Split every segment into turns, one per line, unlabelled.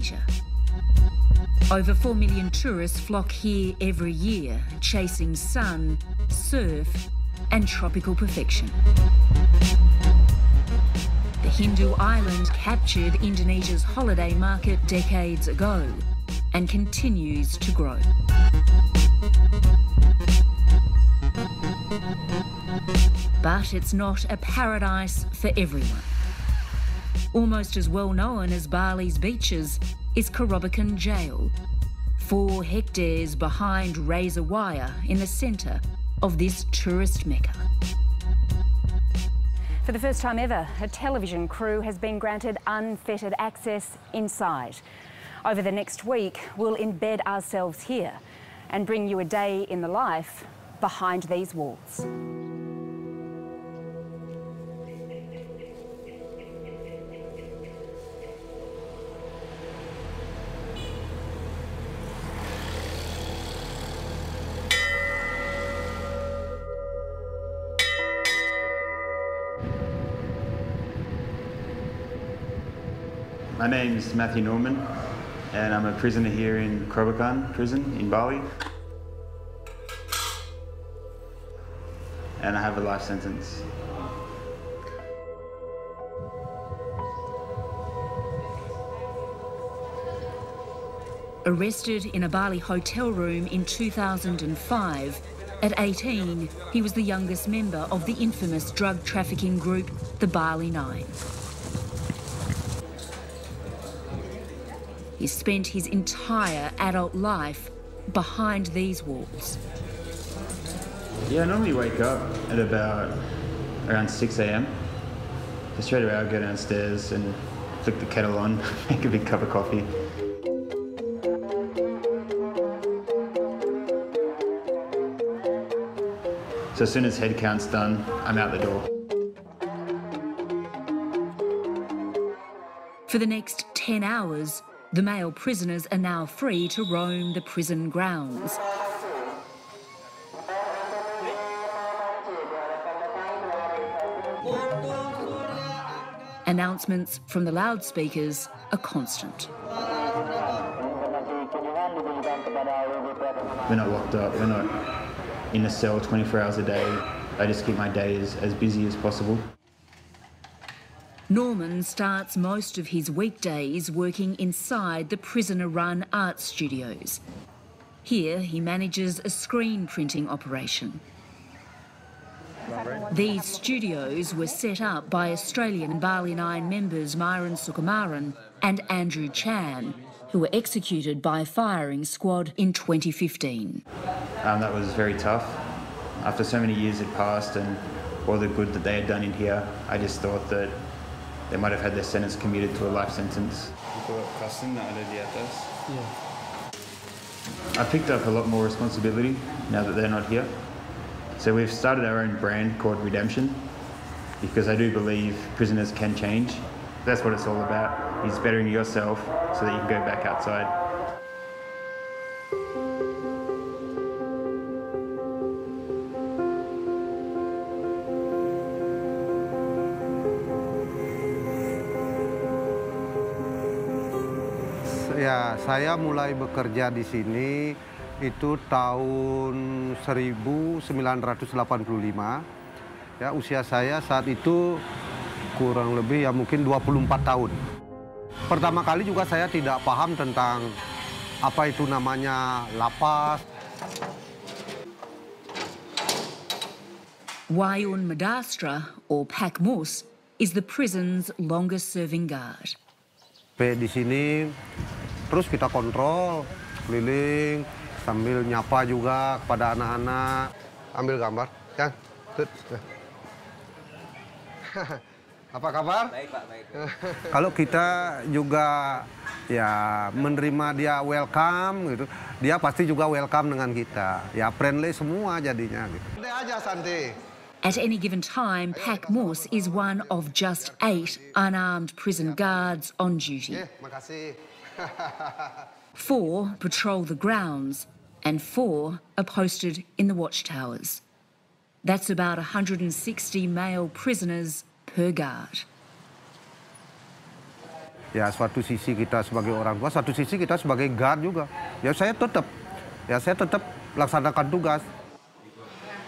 Indonesia. Over 4 million tourists flock here every year, chasing sun, surf and tropical perfection. The Hindu island captured Indonesia's holiday market decades ago and continues to grow. But it's not a paradise for everyone. Almost as well known as Bali's beaches is Kerobokan Jail, 4 hectares behind razor wire in the centre of this tourist mecca.
For the first time ever, a television crew has been granted unfettered access inside. Over the next week, we'll embed ourselves here and bring you a day in the life behind these walls.
My name is Matthew Norman, and I'm a prisoner here in Kerobokan prison in Bali. And I have a life sentence.
Arrested in a Bali hotel room in 2005, at 18, he was the youngest member of the infamous drug trafficking group, the Bali Nine. He spent his entire adult life behind these walls.
Yeah, I normally wake up at about around 6 a.m. So straight away I'll go downstairs and flick the kettle on, make a big cup of coffee. So as soon as head count's done, I'm out the door.
For the next 10 hours, the male prisoners are now free to roam the prison grounds. Announcements from the loudspeakers are constant.
We're not locked up, we're not in a cell 24 hours a day. I just keep my days as busy as possible.
Norman starts most of his weekdays working inside the prisoner-run art studios. Here he manages a screen printing operation. These studios were set up by Australian Bali Nine members Myron Sukumaran and Andrew Chan, who were executed by firing squad in 2015.
That was very tough. After so many years had passed and all the good that they had done in here, I just thought that they might have had their sentence commuted to a life sentence. I picked up a lot more responsibility now that they're not here. So we've started our own brand called Redemption, because I do believe prisoners can change. That's what it's all about, is bettering yourself so that you can go back outside.
Ya, saya mulai bekerja di sini itu tahun 1985. Ya, usia saya saat itu kurang lebih ya mungkin 24 tahun. Pertama kali juga saya tidak paham tentang apa itu namanya lapas.
Wayun Madastra, or Pak Mus, is the prison's longest-serving guard.
Di sini terus kita kontrol keliling sambil nyapa juga kepada anak-anak. Ambil gambar, kan? Apa kabar? Baik, Pak, baik. Kalau kita juga ya menerima dia welcome gitu, dia pasti juga welcome dengan kita. Ya friendly semua jadinya gitu. Udah aja santai.
At any given time, Pak Mus is one of just 8 unarmed prison guards on duty. 4 patrol the grounds and 4 are posted in the watchtowers. That's about 160 male prisoners per guard.
Ya suatu sisi kita sebagai orang tua, satu sisi kita sebagai guard juga. Ya saya tetap laksanakan tugas.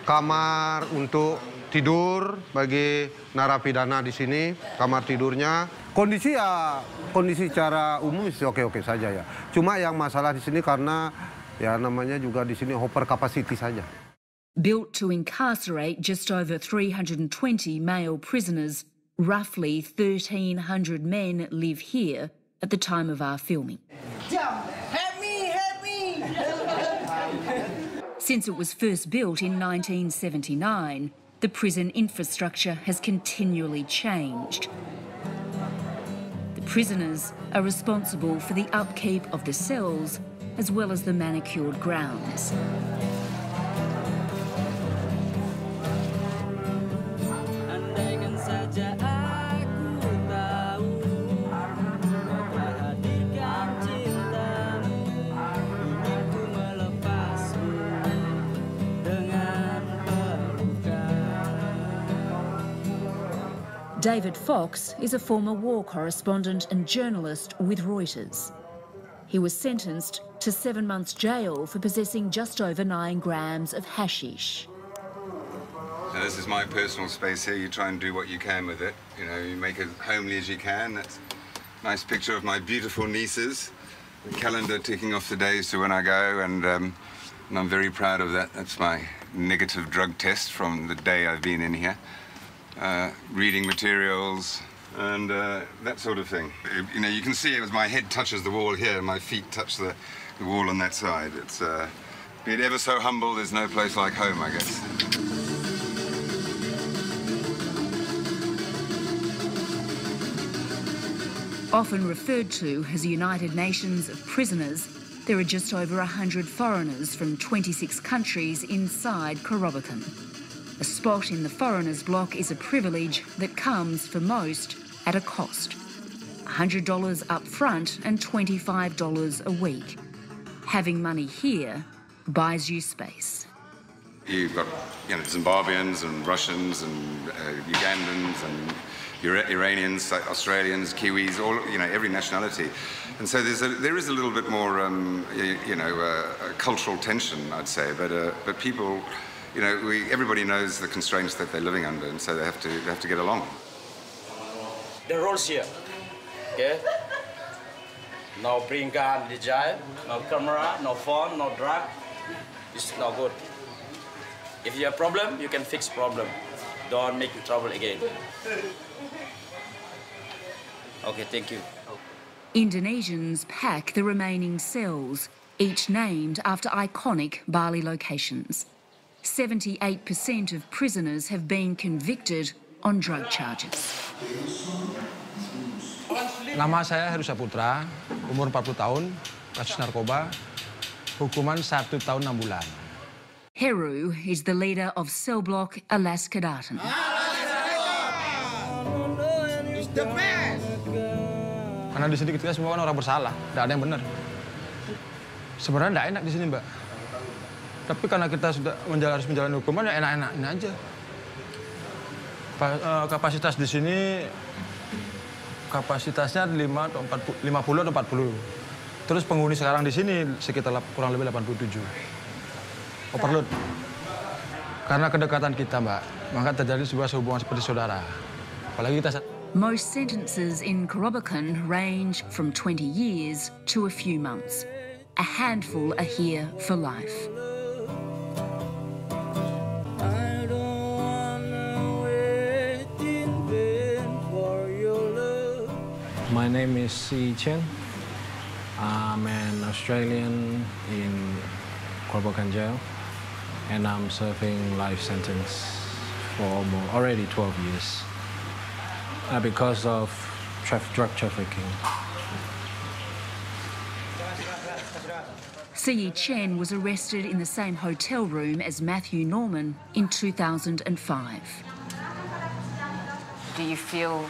Kamar untuk tidur bagi narapidana di sini, kamar tidurnya. Kondisi secara umum oke-oke saja ya. Cuma yang masalah di sini karena ya namanya juga di sini over capacity saja.
Built to incarcerate just over 320 male prisoners, roughly 1,300 men live here at the time of our filming.
Help me!
Since it was first built in 1979, the prison infrastructure has continually changed. The prisoners are responsible for the upkeep of the cells as well as the manicured grounds. David Fox is a former war correspondent and journalist with Reuters. He was sentenced to 7 months jail for possessing just over 9 grams of hashish.
Now, this is my personal space here. You try and do what you can with it. You know, you make it homely as you can. That's a nice picture of my beautiful nieces. The calendar ticking off the days to when I go, and I'm very proud of that. That's my negative drug test from the day I've been in here. Reading materials and that sort of thing. You know, you can see it as my head touches the wall here, my feet touch the wall on that side. It's be it ever so humble, there's no place like home, I guess.
Often referred to as the United Nations of Prisoners, there are just over 100 foreigners from 26 countries inside Kerobokan. A spot in the foreigners block is a privilege that comes, for most, at a cost. $100 up front and $25 a week. Having money here buys you space.
You've got, you know, Zimbabweans and Russians and Ugandans and Iranians, Australians, Kiwis, all, you know, every nationality. And so there is a little bit more, cultural tension, I'd say, but people, you know, everybody knows the constraints that they're living under, and so they have to get along.
The rules here, okay? No bring gun, the jail, no camera, no phone, no drug. It's not good. If you have problem, you can fix problem. Don't make trouble again. Okay, thank you.
Indonesians pack the remaining cells, each named after iconic Bali locations. 78% of prisoners have been convicted on drug charges.
Nama saya Heru Saputra, umur 40 tahun, kasus narkoba, hukuman 1 tahun 6 bulan.
Heru is the leader of cell block Lapas Kerobokan.
Karena di sini kita semua kan orang bersalah, tidak ada yang benar. Sebenarnya tidak enak di sini, Mbak. Tapi karena kita sudah harus menjalani hukuman, ya enak-enaknya aja. Kapasitas di sini, kapasitasnya 50 atau 40. Terus penghuni sekarang di sini sekitar kurang lebih 87. Overload. Karena kedekatan kita, Mbak, maka terjadi sebuah hubungan seperti saudara. Apalagi kita...
Most sentences in Kerobokan range from 20 years to a few months. A handful are here for life.
My name is Si Chen. I'm an Australian in Kerobokan jail, and I'm serving life sentence for already 12 years because of drug trafficking.
Si Chen was arrested in the same hotel room as Matthew Norman in 2005.
Do you feel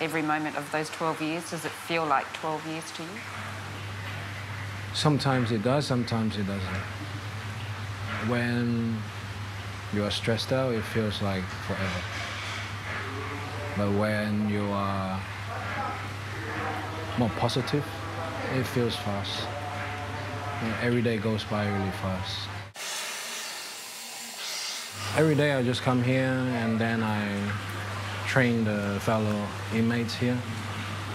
every moment of those 12 years, does it feel like 12 years to you?
Sometimes it does, sometimes it doesn't. When you are stressed out, it feels like forever. But when you are more positive. It feels fast. Every day goes by really fast. Every day I just come here and then I train the fellow inmates here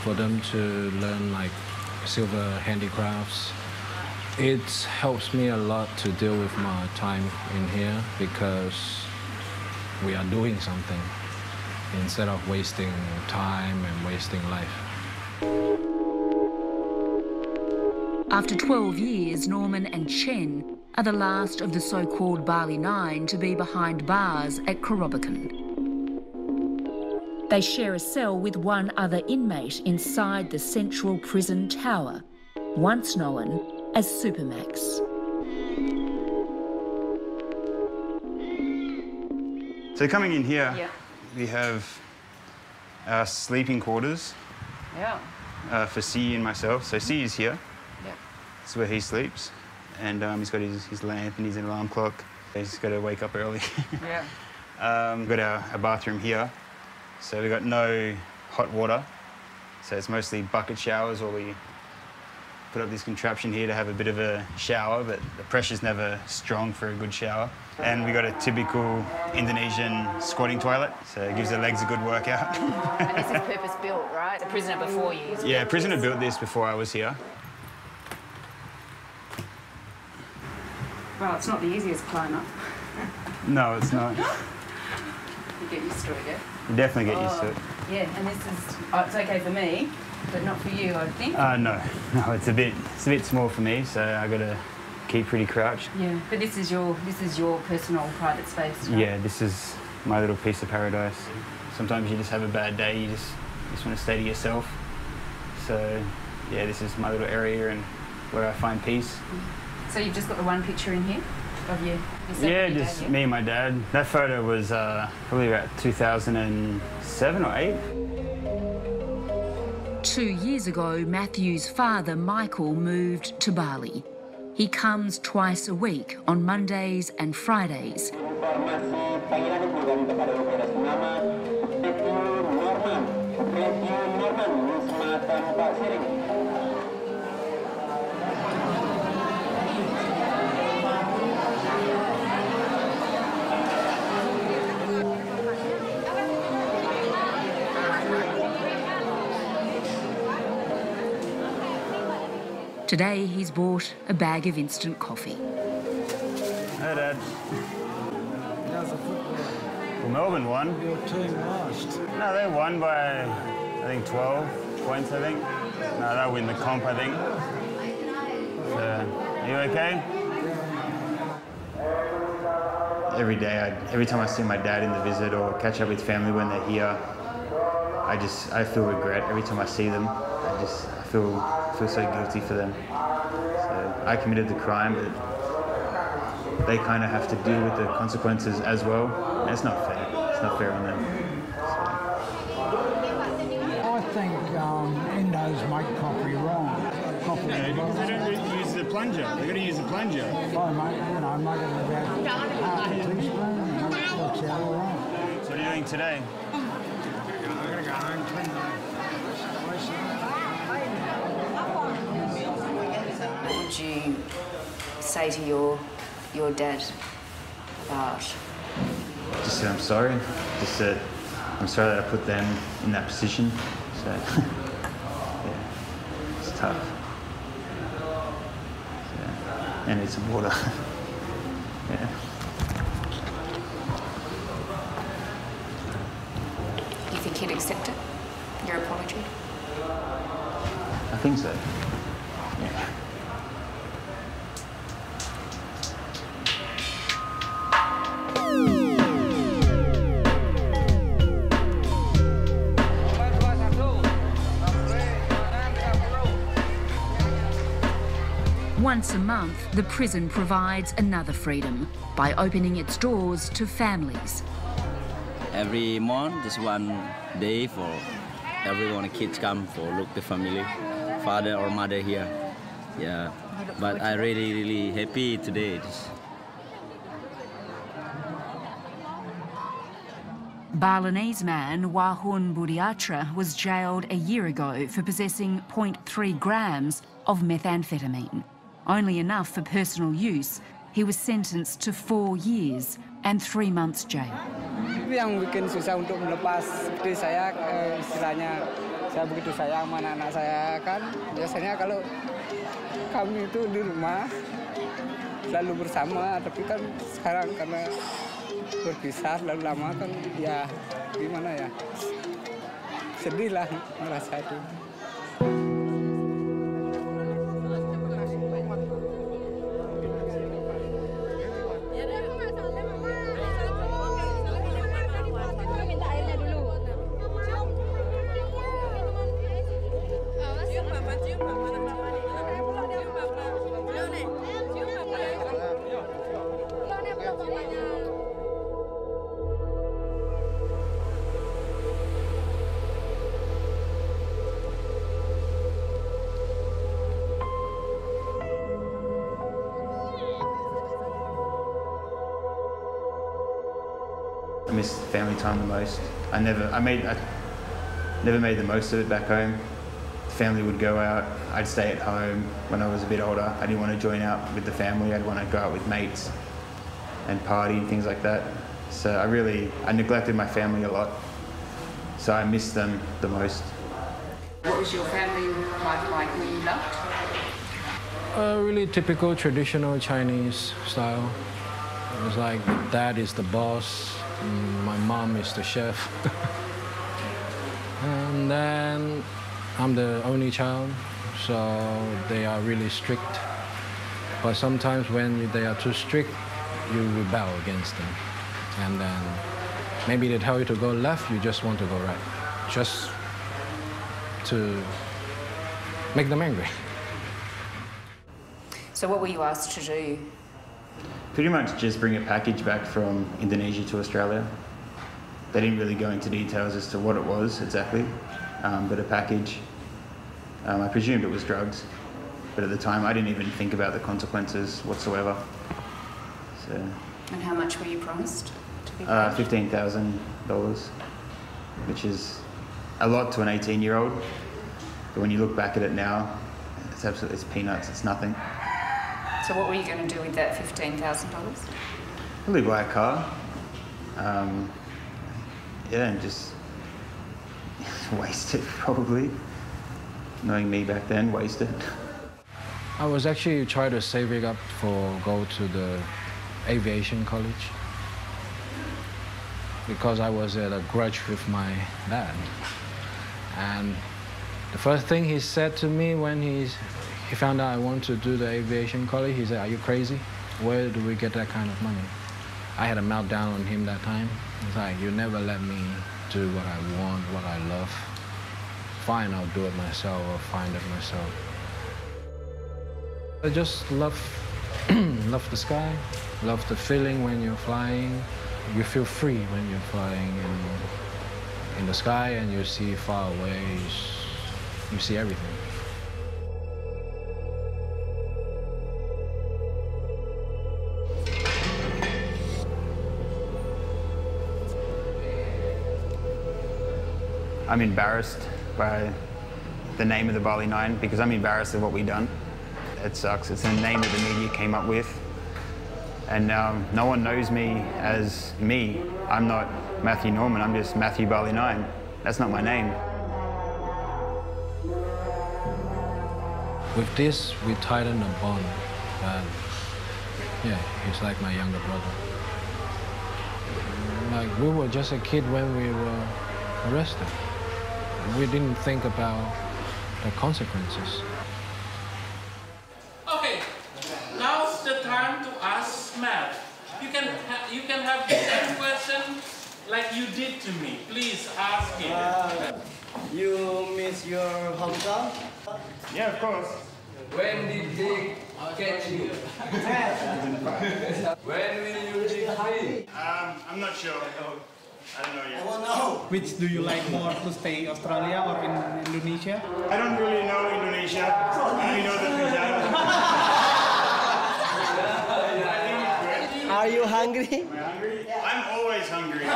for them to learn like silver handicrafts. It helps me a lot to deal with my time in here because we are doing something instead of wasting time and wasting life.
After 12 years, Norman and Chen are the last of the so-called Bali 9 to be behind bars at Kerobokan. They share a cell with one other inmate inside the central prison tower, once known as Supermax.
So coming in here, we have our sleeping quarters for C and myself. So C is here. That's where he sleeps. And he's got his lamp and his alarm clock. He's got to wake up early. We've got our bathroom here. So we've got no hot water. So it's mostly bucket showers, or we put up this contraption here to have a bit of a shower, but the pressure's never strong for a good shower. And we got a typical Indonesian squatting toilet, so it gives the legs a good workout.
And this is purpose-built, right? The prisoner before you.
Yeah, prisoner built this before I was here.
Well, it's not the easiest climb up.
No, it's not.
You get used to it, yeah?
You definitely get used to it.
Yeah, and this is, it's okay for me, but not for you, I think.
No, it's a bit small for me, so I got to keep pretty crouched.
Yeah, but this is your personal private space, right?
Yeah, this is my little piece of paradise. Sometimes you just have a bad day, you just want to stay to yourself. So yeah, this is my little area and where I find peace.
So you've just got the one picture in here of you?
Yeah, just me and my dad. That photo was probably about 2007 or 8.
2 years ago, Matthew's father, Michael, moved to Bali. He comes twice a week on Mondays and Fridays. Today, he's bought a bag of instant coffee.
Hey, Dad. Well, Melbourne won.
Your team lost.
No, they won by, I think, 12 points, I think. No, they'll win the comp, I think. So, are you okay? Every day, every time I see my dad in the visit or catch up with family when they're here, I feel regret. Every time I see them, I feel so guilty for them. So I committed the crime, but they kind of have to deal with the consequences as well. And it's not fair. It's not fair on them. So.
I think Indos make coffee wrong. Coffee
because they don't use the plunger. They've got to use the plunger.
I make it about half a teaspoon and it works out all right.
So what are you doing today?
I'm going to go home, clean
What would you say to your dad about?
Just said I'm sorry. Just said I'm sorry that I put them in that position. So yeah, it's tough. So, I need some water. Yeah.
You think he'd accept it? Your apology?
I think so. Yeah.
Once a month, the prison provides another freedom by opening its doors to families.
Every month, just one day for everyone, kids come for look the family, father or mother here. Yeah, but I really happy today.
Balinese man Wahun Budiatra was jailed a year ago for possessing 0.3 grams of methamphetamine. Only enough for personal use, he was sentenced to 4 years and 3 months jail.
Yang bikin susah untuk melepas seperti saya, istilahnya saya begitu sayang sama anak-anak saya kan. Biasanya kalau kami itu di rumah selalu bersama, tapi kan sekarang karena berpisah lalu lama kan ya gimana ya, sedih lah merasa itu.
I miss family time the most. I never made the most of it back home. The family would go out, I'd stay at home. When I was a bit older, I didn't want to join out with the family. I'd want to go out with mates and party and things like that. So I neglected my family a lot. So I miss them the most.
What was your family life like when you left?
A really typical traditional Chinese style. It was like dad is the boss, and my mom is the chef. And then I'm the only child, so they are really strict. But sometimes when they are too strict, you rebel against them. And then maybe they tell you to go left, you just want to go right. Just to make them angry.
So what were you asked to do?
Pretty much just bring a package back from Indonesia to Australia. They didn't really go into details as to what it was exactly, but a package. I presumed it was drugs, but at the time I didn't even think about the consequences whatsoever. So.
And how much were you promised?
$15,000, which is a lot to an 18-year-old. But when you look back at it now, it's peanuts, it's nothing.
So what were you going to do with that $15,000?
Probably buy a car. And just waste it, probably. Knowing me back then, waste it.
I was actually trying to save it up for go to the aviation college because I was at a grudge with my dad. And the first thing he said to me when he found out I want to do the aviation college, he said, "Are you crazy? Where do we get that kind of money?" I had a meltdown on him that time. It's like, you never let me do what I want, what I love. Fine, I'll do it myself or find it myself. I just love love the sky, love the feeling when you're flying. You feel free when you're flying in the sky and you see far away, you see everything.
I'm embarrassed by the name of the Bali 9 because I'm embarrassed of what we've done. It sucks. It's a name that the media came up with. And now no one knows me as me. I'm not Matthew Norman, I'm just Matthew Bali 9. That's not my name.
With this, we tighten a bond. Yeah, he's like my younger brother. Like, we were just a kid when we were arrested. We didn't think about the consequences.
Okay, now's the time to ask Matt. You can have the same question like you did to me. Please ask him.
You miss your hometown?
Yeah, of course.
When did they catch you? When will you be free?
I'm not sure. I don't know yet.
I don't know.
Which do you like more, to stay Australia or in Indonesia?
I don't really know Indonesia. I only know the Penjaga.
Are you hungry?
Am I hungry? I'm always hungry.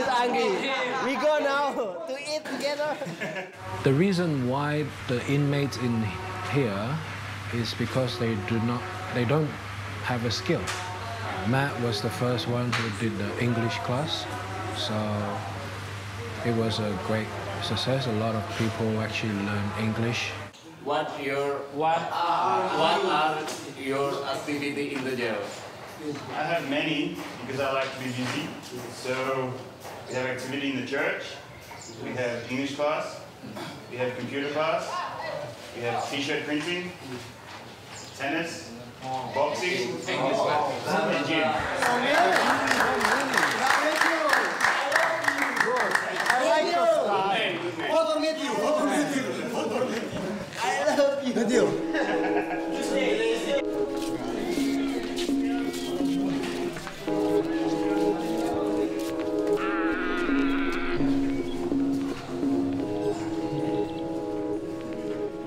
angry. We go now to eat together.
The reason why the inmates in here is because they don't have a skill. Matt was the first one who did the English class, so it was a great success. A lot of people actually learn English.
What are your activity in the jail?
I have many because I like to be busy. So we have activity in the church, we have English class, we have computer class, we have t-shirt printing, tennis, boxing, English class, and gym.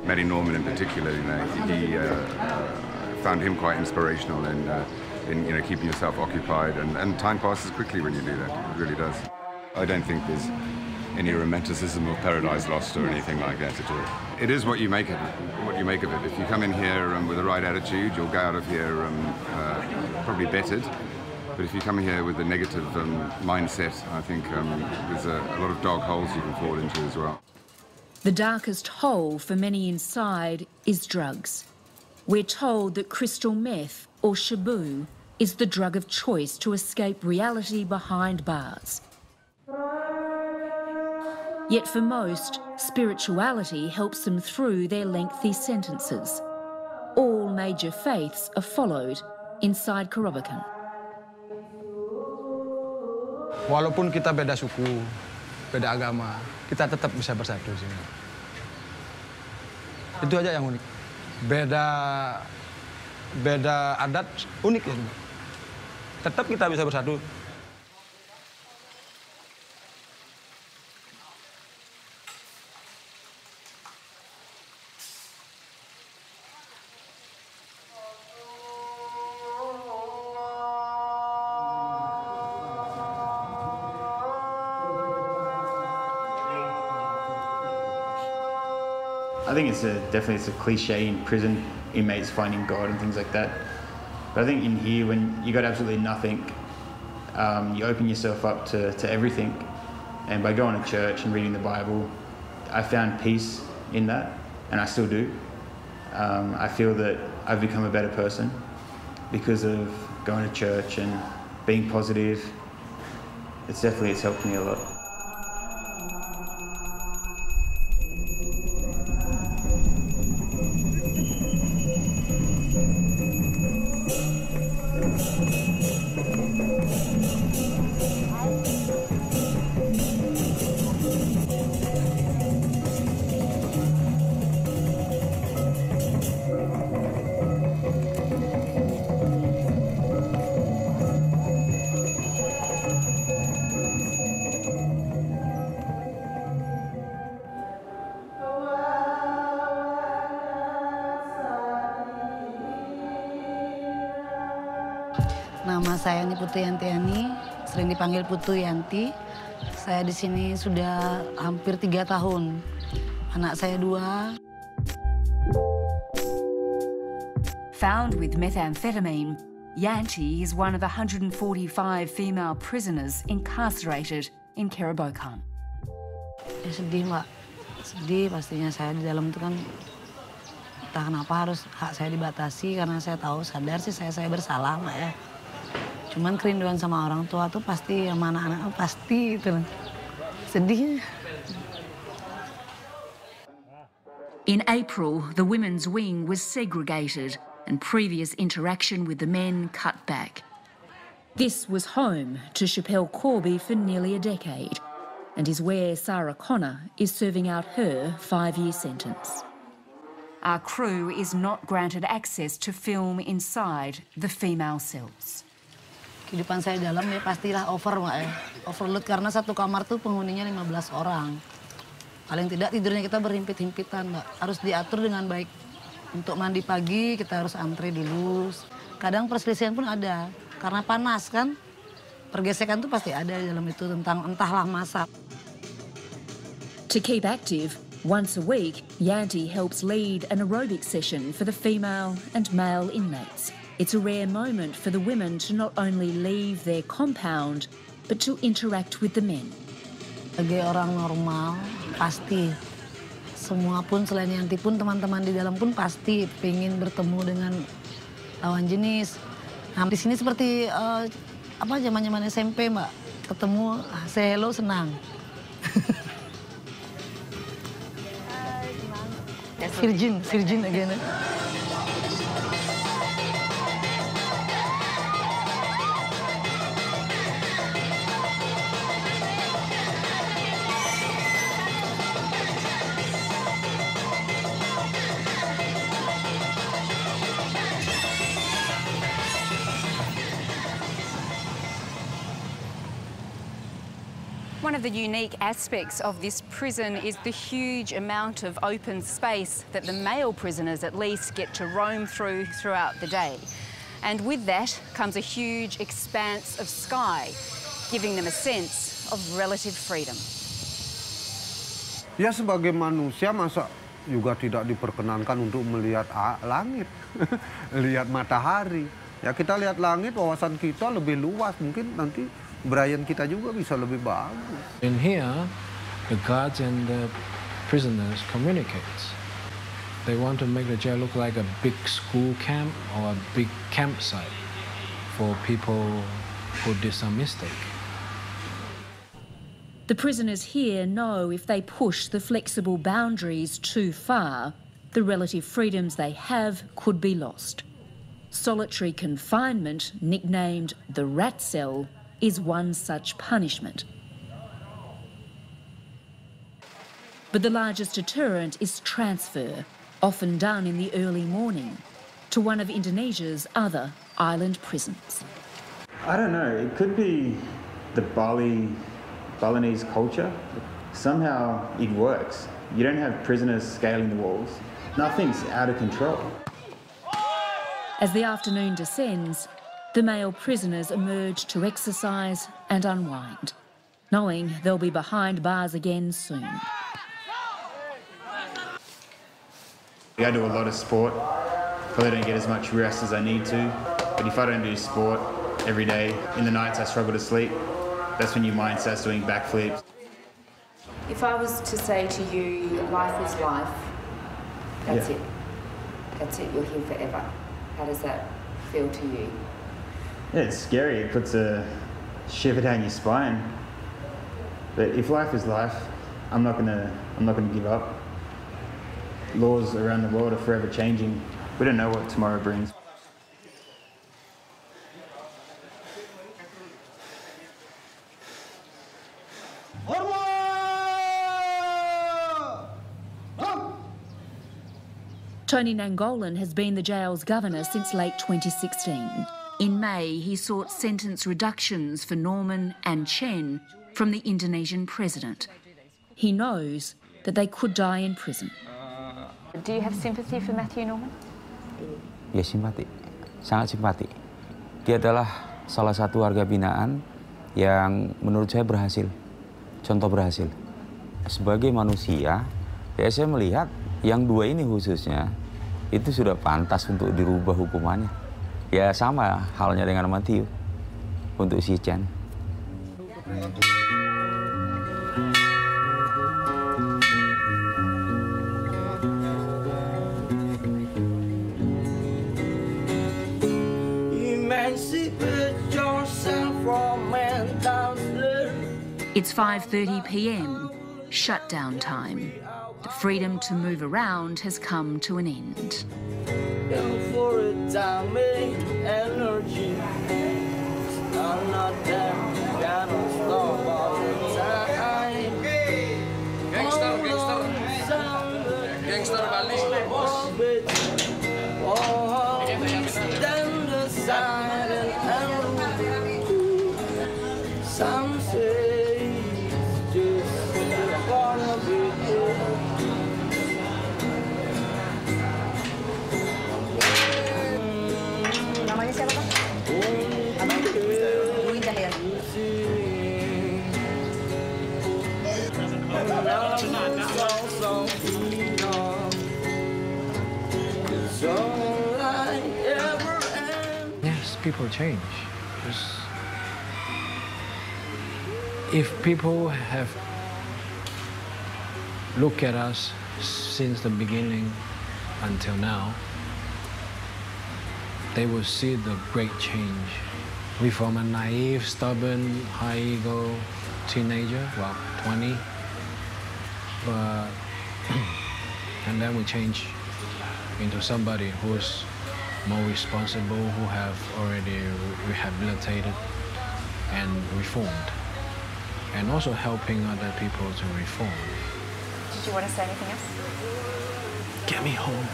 Matty Norman in particular, he found him quite inspirational in keeping yourself occupied, and time passes quickly when you do that. It really does. I don't think there's any romanticism of Paradise Lost or anything like that at all. It is what you make of it. What you make of it. If you come in here with the right attitude, you'll go out of here probably bettered. But if you come here with a negative mindset, I think there's a lot of dark holes you can fall into as well.
The darkest hole for many inside is drugs. We're told that crystal meth, or shabu, is the drug of choice to escape reality behind bars. Yet for most, spirituality helps them through their lengthy sentences. All major faiths are followed inside Kerobokan.
Walaupun kita beda suku, beda agama, kita tetap bisa bersatu sini. Itu aja yang unik. Beda adat unik ya. Tetap kita bisa bersatu.
I think definitely it's a cliche in prison, inmates finding God and things like that. But I think in here, when you got absolutely nothing, you open yourself up to everything. And by going to church and reading the Bible, I found peace in that, and I still do. I feel that I've become a better person because of going to church and being positive. It's helped me a lot.
Nama saya ini Putu Yantiani, sering dipanggil Putu Yanti. Saya di sini sudah hampir 3 tahun. Anak saya 2.
Found with methamphetamine, Yanti is one of 145 female prisoners incarcerated in Kerobokan.
Ya sedih, Mbak. Sedih pastinya. Saya di dalam itu kan entah kenapa harus hak saya dibatasi karena saya tahu, sadar sih saya bersalah, Mbak ya. Cuman kerinduan sama orang tua tuh pasti, sama anak-anak pasti itu. Sedih.
In April, the women's wing was segregated and previous interaction with the men cut back. This was home to Chappelle Corby for nearly a decade and is where Sarah Connor is serving out her 5-year sentence.
Our crew is not granted access to film inside the female cells.
Kehidupan saya di dalam ya pastilah over, Mbak ya. Overload karena satu kamar tuh penghuninya 15 orang. Paling tidak tidurnya kita berhimpit-himpitan, Mbak. Harus diatur dengan baik. Untuk mandi pagi kita harus antri dulu. Kadang perselisihan pun ada. Karena panas kan. pergesekan tuh pasti ada di dalam itu tentang entahlah masa.
To keep active, once a week, Yanti helps lead an aerobic session for the female and male inmates. It's a rare moment for the women to not only leave their compound, but to interact with the men.
Sebagai orang normal, pasti semua pun selain Yanti pun teman-teman di dalam pun pasti pengen bertemu dengan lawan jenis. Nah, di sini seperti zaman-zaman SMP, Mbak. Ketemu, say hello, senang. Virgin again.
One of the unique aspects of this prison is the huge amount of open space that the male prisoners at least get to roam throughout the day. And with that comes a huge expanse of sky, giving them a sense of relative freedom.
Ya sebagai manusia masa juga tidak diperkenankan untuk melihat langit, lihat matahari. Ya kita lihat langit, wawasan kita lebih luas, mungkin nanti Brian kita juga bisa lebih bagus.
In here, the guards and the prisoners communicate. They want to make the jail look like a big school camp or a big campsite for people who did some mistake.
The prisoners here know if they push the flexible boundaries too far, the relative freedoms they have could be lost. Solitary confinement, nicknamed the rat cell, is one such punishment. But the largest deterrent is transfer, often done in the early morning, to one of Indonesia's other island prisons.
I don't know, it could be the Balinese culture. Somehow it works. You don't have prisoners scaling the walls. Nothing's out of control.
As the afternoon descends, the male prisoners emerge to exercise and unwind, knowing they'll be behind bars again soon.
I do a lot of sport. Probably don't get as much rest as I need to. But if I don't do sport every day, in the nights I struggle to sleep. That's when your mind starts doing backflips.
If I was to say to you, life is life, that's it. That's it, you're here forever. How does that feel to you?
Yeah, it's scary. It puts a shiver down your spine. But if life is life, I'm not gonna give up. Laws around the world are forever changing. We don't know what tomorrow brings.
Tony Nangolan has been the jail's governor since late 2016. In May, he sought sentence reductions for Norman and Chen from the Indonesian president. He knows that they could die in prison.
Do you have sympathy for Matthew Norman?
Ya simpati, sangat simpati. Dia adalah salah satu warga binaan yang menurut saya berhasil, contoh berhasil. Sebagai manusia, ya saya melihat yang dua ini khususnya, itu sudah pantas untuk dirubah hukumannya. Ya sama halnya dengan Matthew, untuk si Chen.
It's 5:30 p.m, shutdown time. The freedom to move around has come to an end.
Gangster Bali.
Namanya siapa, Pak? Abang? Bu Indah ya?
people change. If people have looked at us since the beginning until now, they will see the great change. We from a naive, stubborn, high ego teenager, well, 20, but and then we change into somebody who's more responsible, who have already rehabilitated and reformed, and also helping other people to reform.
Did you want to say anything else?
Get me home.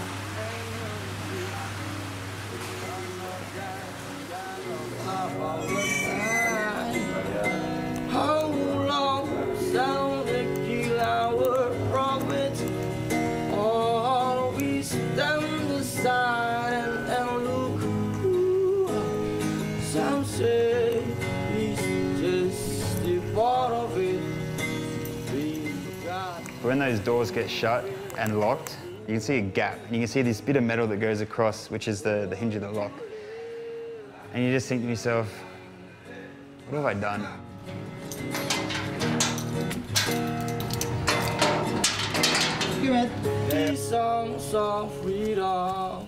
How long shall the kill our prophets? Always stand aside and look. Some say he's just a part of it.
When those doors get shut and locked, you can see a gap. And you can see this bit of metal that goes across, which is the hinge of the lock. And you just think to yourself, what have I done?
These songs of freedom.